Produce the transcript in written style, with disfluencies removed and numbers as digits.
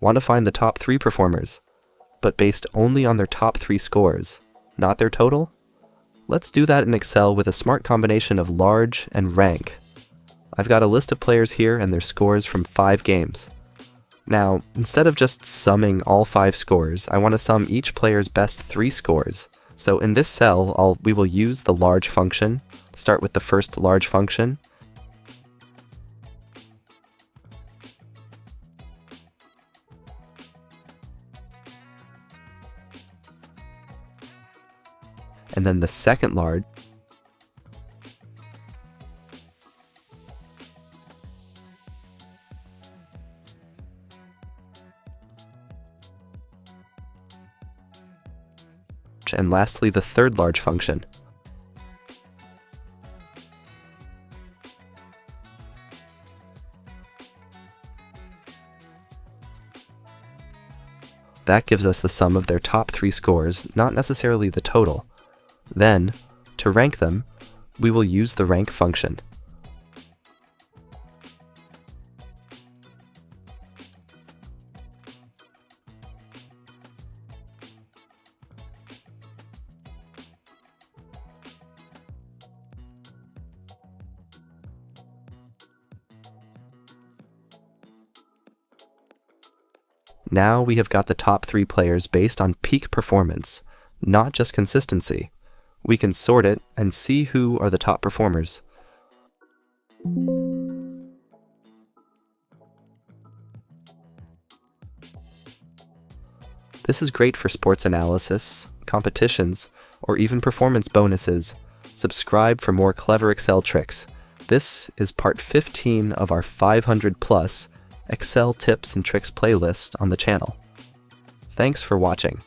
Want to find the top 3 performers, but based only on their top 3 scores, not their total? Let's do that in Excel with a smart combination of large and rank. I've got a list of players here and their scores from 5 games. Now, instead of just summing all 5 scores, I want to sum each player's best 3 scores. So in this cell, we will use the large function, start with the first large function, and then the second large, and lastly the third large function. That gives us the sum of their top 3 scores, not necessarily the total. Then, to rank them, we will use the rank function. Now we have got the top 3 players based on peak performance, not just consistency. We can sort it and see who are the top performers. This is great for sports analysis, competitions, or even performance bonuses. Subscribe for more clever Excel tricks. This is part 15 of our 500+ Excel tips and tricks playlist on the channel. Thanks for watching.